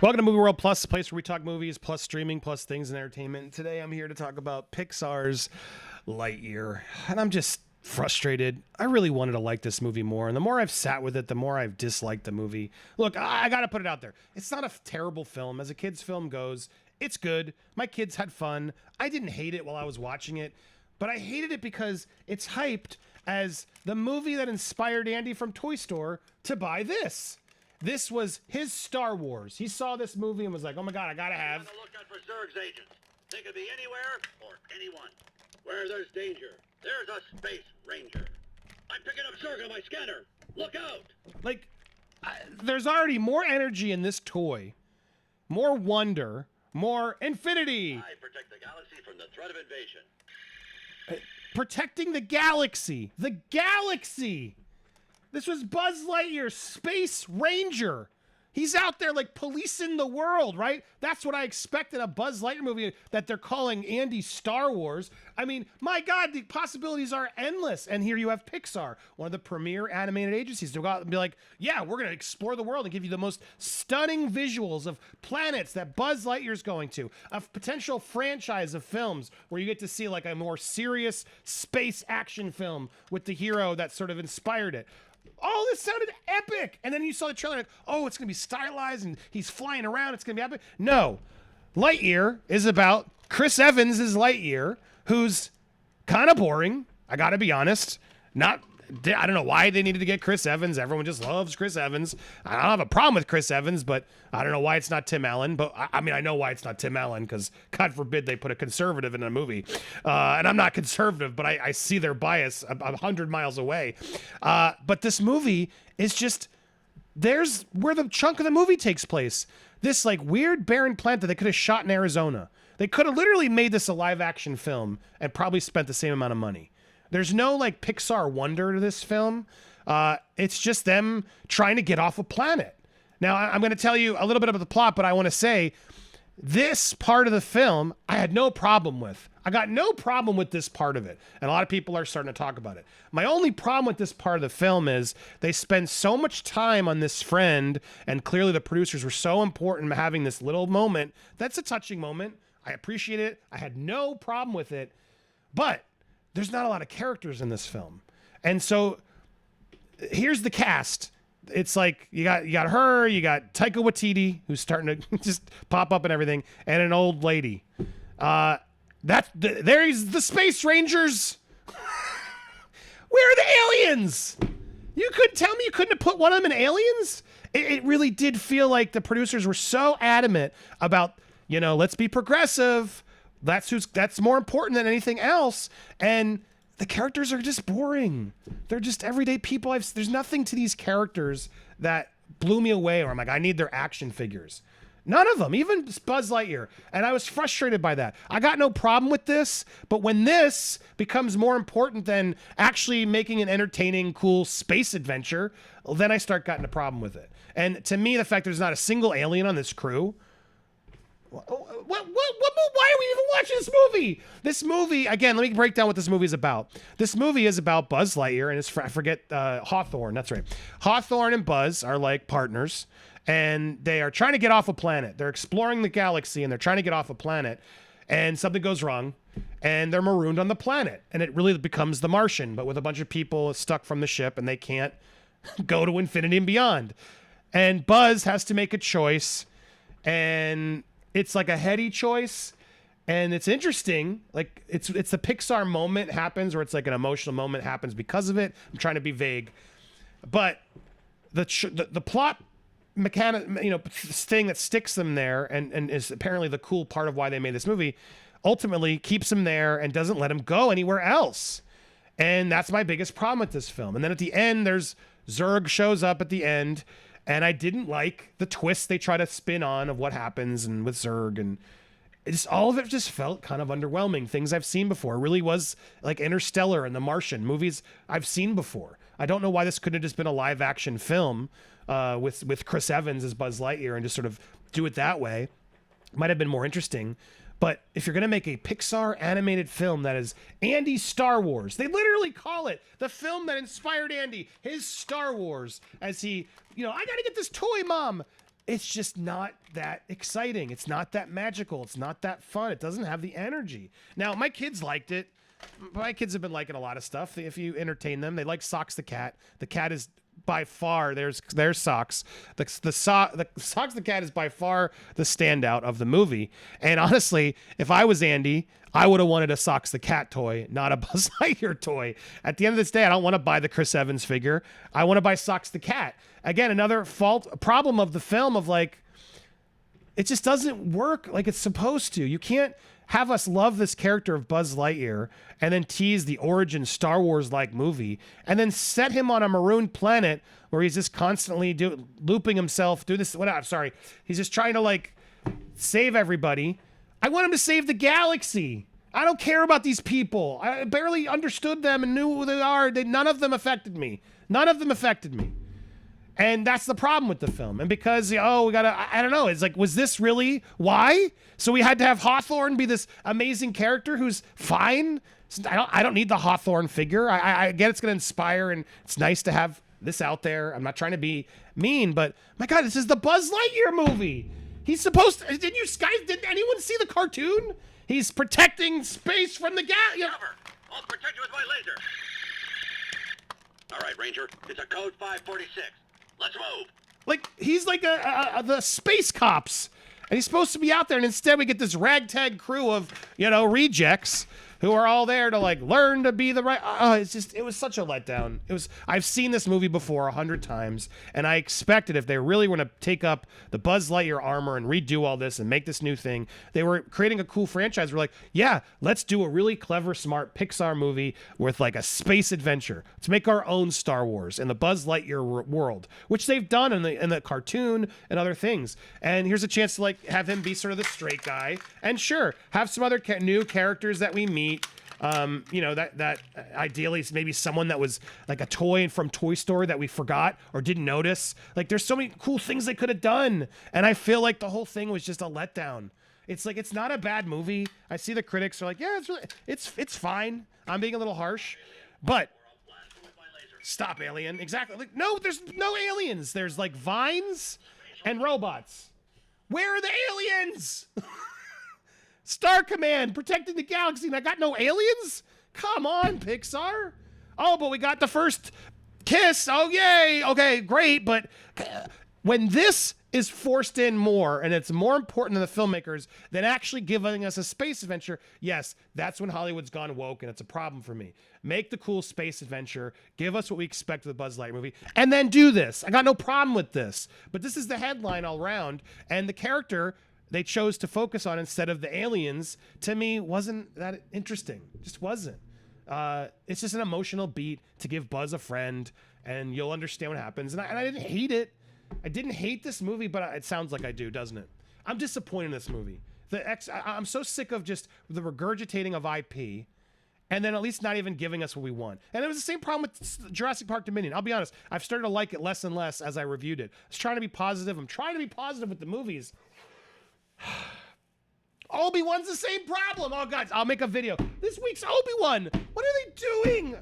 Welcome to Movie World Plus, the place where we talk movies, plus streaming, plus things and entertainment. And today I'm here to talk about Pixar's Lightyear. And I'm just frustrated. I really wanted to like this movie more. And the more I've sat with it, the more I've disliked the movie. Look, I got to put it out there. It's not a terrible film. As a kid's film goes, it's good. My kids had fun. I didn't hate it while I was watching it. But I hated it because it's hyped as the movie that inspired Andy from Toy Store to buy this. This was his Star Wars. He saw this movie and was like, oh my God, I gotta have. On the lookout for Zurg's agents. They could be anywhere or anyone. Where there's danger, there's a space ranger. I'm picking up Zurg on my scanner. Look out! Like, there's already more energy in this toy, more wonder, more infinity. I protect the galaxy from the threat of invasion. Protecting the galaxy. The galaxy! This was Buzz Lightyear, Space Ranger. He's out there like policing the world, right? That's what I expect in a Buzz Lightyear movie that they're calling Andy Star Wars. I mean, my God, the possibilities are endless. And here you have Pixar, one of the premier animated agencies, to go out and be like, yeah, we're going to explore the world and give you the most stunning visuals of planets that Buzz Lightyear's going to, a potential franchise of films where you get to see like a more serious space action film with the hero that sort of inspired it. Oh, this sounded epic. And then you saw the trailer, like, oh, it's going to be stylized and he's flying around. It's going to be epic. No. Lightyear is about Chris Evans' Lightyear, who's kind of boring. I got to be honest. I don't know why they needed to get Chris Evans. Everyone just loves Chris Evans. I don't have a problem with Chris Evans, but I don't know why it's not Tim Allen. But I mean, I know why it's not Tim Allen because God forbid they put a conservative in a movie. And I'm not conservative, but I see their bias 100 miles away. But this movie is just, there's where the chunk of the movie takes place. This like weird barren planet that they could have shot in Arizona. They could have literally made this a live action film and probably spent the same amount of money. There's no like Pixar wonder to this film. It's just them trying to get off a planet. Now, I'm going to tell you a little bit about the plot, but I want to say this part of the film I had no problem with. I got no problem with this part of it. And a lot of people are starting to talk about it. My only problem with this part of the film is they spend so much time on this friend, and clearly the producers were so important in having this little moment. That's a touching moment. I appreciate it. I had no problem with it. But there's not a lot of characters in this film. And so here's the cast. It's like you got her, you got Taika Waititi, who's starting to just pop up and everything, and an old lady. There's the Space Rangers. Where are the aliens? You couldn't tell me you couldn't have put one of them in Aliens? It really did feel like the producers were so adamant about, let's be progressive. That's more important than anything else. And the characters are just boring. They're just everyday people. There's nothing to these characters that blew me away, or I'm like, I need their action figures. None of them, even Buzz Lightyear. And I was frustrated by that. I got no problem with this, but when this becomes more important than actually making an entertaining, cool space adventure, well, then I start getting a problem with it. And to me, the fact there's not a single alien on this crew, why are we even watching this movie? This movie, again, let me break down what this movie is about. This movie is about Buzz Lightyear and Hawthorne. That's right. Hawthorne and Buzz are like partners, and they are trying to get off a planet. They're exploring the galaxy, and they're trying to get off a planet, and something goes wrong, and they're marooned on the planet, and it really becomes The Martian, but with a bunch of people stuck from the ship, and they can't go to infinity and beyond. And Buzz has to make a choice, and it's like a heady choice, and it's interesting. Like it's the Pixar moment happens, or it's like an emotional moment happens because of it. I'm trying to be vague, but the plot mechanic, thing that sticks them there, and is apparently the cool part of why they made this movie, ultimately keeps them there and doesn't let them go anywhere else. And that's my biggest problem with this film. And then at the end, there's Zurg shows up at the end. And I didn't like the twist they try to spin on of what happens and with Zurg, and all of it just felt kind of underwhelming. Things I've seen before. It really was like Interstellar and The Martian, movies I've seen before. I don't know why this couldn't have just been a live action film with Chris Evans as Buzz Lightyear and just sort of do it that way. Might have been more interesting. But if you're going to make a Pixar animated film that is Andy's Star Wars, they literally call it the film that inspired Andy, his Star Wars, as he, I got to get this toy, Mom. it's just not that exciting. It's not that magical. It's not that fun. It doesn't have the energy. Now, my kids liked it. My kids have been liking a lot of stuff. If you entertain them, they like Socks the Cat. The cat is by far there's Socks. The Socks the Cat is by far the standout of the movie. And honestly, if I was Andy, I would have wanted a Socks the Cat toy, not a Buzz Lightyear toy. At the end of this day, I don't want to buy the Chris Evans figure. I want to buy Socks the Cat. Again, another problem of the film of like, it just doesn't work like it's supposed to. You can't have us love this character of Buzz Lightyear and then tease the origin Star Wars-like movie and then set him on a marooned planet where he's just constantly looping himself, I'm sorry. He's just trying to like save everybody. I want him to save the galaxy. I don't care about these people. I barely understood them and knew who they are. None of them affected me. And that's the problem with the film. And because, I don't know. It's like, was this really why? So we had to have Hawthorne be this amazing character who's fine. I don't need the Hawthorne figure. I get it's going to inspire and it's nice to have this out there. I'm not trying to be mean, but my God, this is the Buzz Lightyear movie. He's supposed to, did anyone see the cartoon? He's protecting space from the Cover! I'll protect you with my laser. All right, Ranger. It's a code 546. Let's move. Like, he's like the space cops. And he's supposed to be out there, and instead we get this ragtag crew of, rejects who are all there to like learn to be the right. It was such a letdown. I've seen this movie before 100 times, and I expected if they really want to take up the Buzz Lightyear armor and redo all this and make this new thing, they were creating a cool franchise. We're like, yeah, let's do a really clever, smart Pixar movie with like a space adventure. Let's make our own Star Wars in the Buzz Lightyear world, which they've done in the cartoon and other things. And here's a chance to like have him be sort of the straight guy, and sure, have some other new characters that we meet. That ideally is maybe someone that was like a toy from Toy Story that we forgot or didn't notice. Like there's so many cool things they could have done. And I feel like the whole thing was just a letdown. It's like, it's not a bad movie. I see the critics are like, yeah, it's fine. I'm being a little harsh, but stop, alien. Exactly. Like, no, there's no aliens. There's like vines and robots. Where are the aliens? Star Command protecting the galaxy, and I got no aliens? Come on, Pixar. Oh, but we got the first kiss. Oh, yay. Okay, great. But when this is forced in more, and it's more important to the filmmakers than actually giving us a space adventure, yes, that's when Hollywood's gone woke, and it's a problem for me. Make the cool space adventure. Give us what we expect of the Buzz Lightyear movie, and then do this. I got no problem with this. But this is the headline all around, and the character they chose to focus on instead of the aliens, to me, wasn't that interesting. Just wasn't. It's just an emotional beat to give Buzz a friend, and you'll understand what happens. And I didn't hate it. I didn't hate this movie, but it sounds like I do, doesn't it? I'm disappointed in this movie. I'm so sick of just the regurgitating of IP, and then at least not even giving us what we want. And it was the same problem with Jurassic Park Dominion. I'll be honest. I've started to like it less and less as I reviewed it. I was trying to be positive. I'm trying to be positive with the movies. Obi-Wan's the same problem. Oh, God, I'll make a video. This week's Obi-Wan. What are they doing?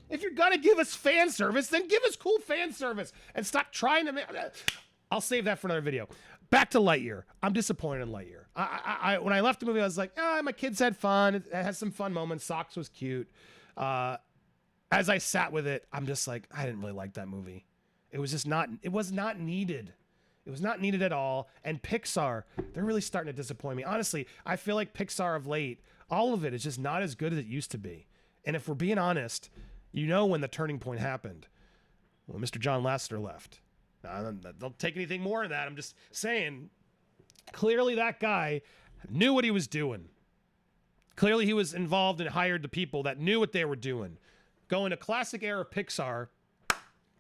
If you're going to give us fan service, then give us cool fan service and stop trying to make... I'll save that for another video. Back to Lightyear. I'm disappointed in Lightyear. When I left the movie, I was like, my kids had fun. It had some fun moments. Socks was cute. As I sat with it, I'm just like, I didn't really like that movie. It was not needed. It was not needed at all. And Pixar, they're really starting to disappoint me. Honestly, I feel like Pixar of late, all of it is just not as good as it used to be. And if we're being honest, when the turning point happened. Well, Mr. John Lasseter left. Now, don't take anything more of that. I'm just saying, clearly that guy knew what he was doing. Clearly he was involved and hired the people that knew what they were doing. Going to classic era Pixar,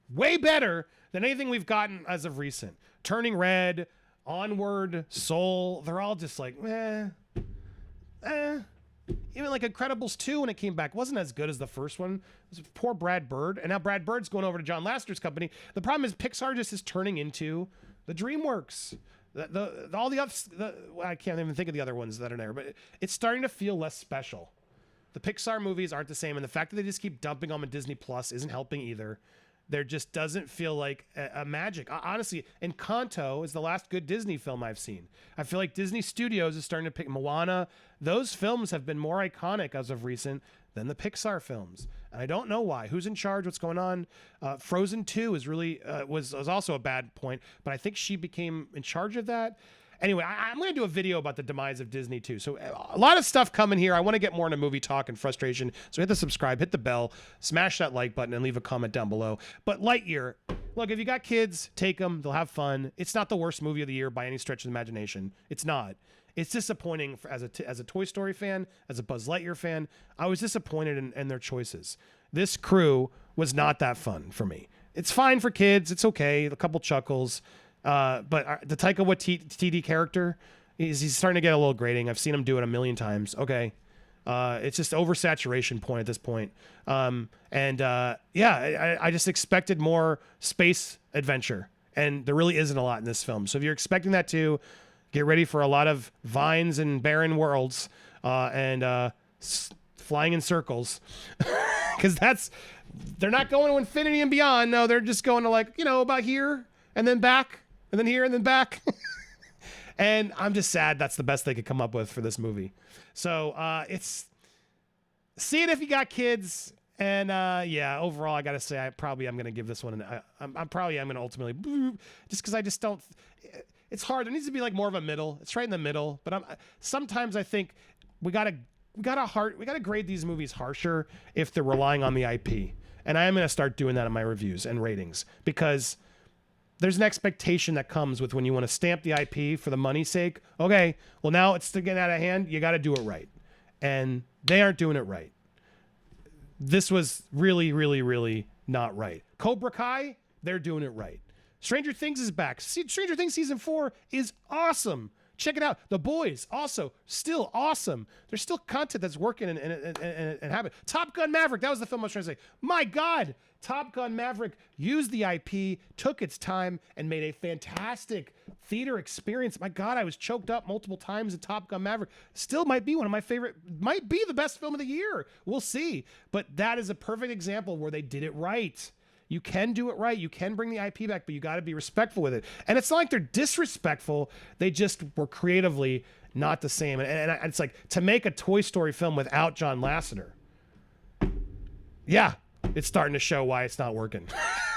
way better than anything we've gotten as of recent. Turning Red, Onward, Soul, they're all just like, Even like Incredibles 2 when it came back wasn't as good as the first one. It was poor Brad Bird, and now Brad Bird's going over to John Lasseter's company. The problem is Pixar just is turning into the DreamWorks. All the others, I can't even think of the other ones that are there, but it's starting to feel less special. The Pixar movies aren't the same, and the fact that they just keep dumping them on Disney Plus isn't helping either. there just doesn't feel like a magic. Honestly, Encanto is the last good Disney film I've seen. I feel like Disney Studios is starting to pick Moana. Those films have been more iconic as of recent than the Pixar films. And I don't know why. Who's in charge? What's going on? Frozen 2 is really was also a bad point, but I think she became in charge of that. Anyway, I'm going to do a video about the demise of Disney too. So a lot of stuff coming here. I want to get more into movie talk and frustration. So hit the subscribe, hit the bell, smash that like button, and leave a comment down below. But Lightyear, look, if you got kids, take them. They'll have fun. It's not the worst movie of the year by any stretch of the imagination. It's not. It's disappointing as a Toy Story fan, as a Buzz Lightyear fan. I was disappointed in their choices. This crew was not that fun for me. It's fine for kids. It's okay. A couple chuckles. But the Taika Waititi character, he's starting to get a little grating. I've seen him do it a million times. Okay. It's just oversaturation point at this point. Yeah, I just expected more space adventure, and there really isn't a lot in this film. So if you're expecting that to, get ready for a lot of vines and barren worlds, and flying in circles, because they're not going to infinity and beyond. No, they're just going to, like, about here and then back. And then here and then back. And I'm just sad that's the best they could come up with for this movie. So see it if you got kids. And yeah, overall, I got to say, I'm going to give this one I'm going to ultimately, just because I just don't, it's hard. There needs to be like more of a middle. It's right in the middle. But sometimes I think we got to grade these movies harsher if they're relying on the IP. And I am going to start doing that in my reviews and ratings, because there's an expectation that comes with when you want to stamp the IP for the money's sake. Okay, well, now it's getting out of hand. You got to do it right. And they aren't doing it right. This was really, really, really not right. Cobra Kai, they're doing it right. Stranger Things is back. Stranger Things Season 4 is awesome. Check it out. The Boys, also still awesome. There's still content that's working and happening. Top Gun Maverick, that was the film I was trying to say. My God, Top Gun Maverick used the IP, took its time, and made a fantastic theater experience. My God, I was choked up multiple times in Top Gun Maverick. Still might be one of my favorite, might be the best film of the year. We'll see. But that is a perfect example where they did it right. You can do it right. You can bring the IP back, but you got to be respectful with it. And it's not like they're disrespectful. They just were creatively not the same. And it's like, to make a Toy Story film without John Lasseter, yeah, it's starting to show why it's not working.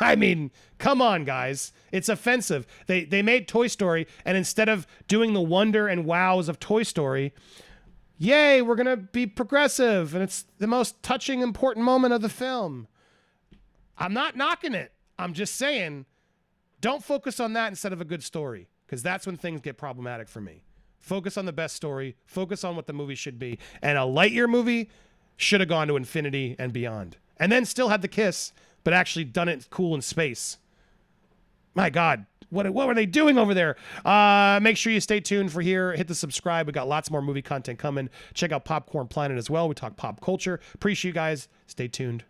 I mean, come on, guys. It's offensive. They made Toy Story, and instead of doing the wonder and wows of Toy Story, yay, we're going to be progressive, and it's the most touching, important moment of the film. I'm not knocking it. I'm just saying, don't focus on that instead of a good story, because that's when things get problematic for me. Focus on the best story. Focus on what the movie should be. And a Lightyear movie should have gone to infinity and beyond. And then still had the kiss, but actually done it cool in space. My God, what were they doing over there? Make sure you stay tuned for here. Hit the subscribe. We got lots more movie content coming. Check out Popcorn Planet as well. We talk pop culture. Appreciate you guys. Stay tuned.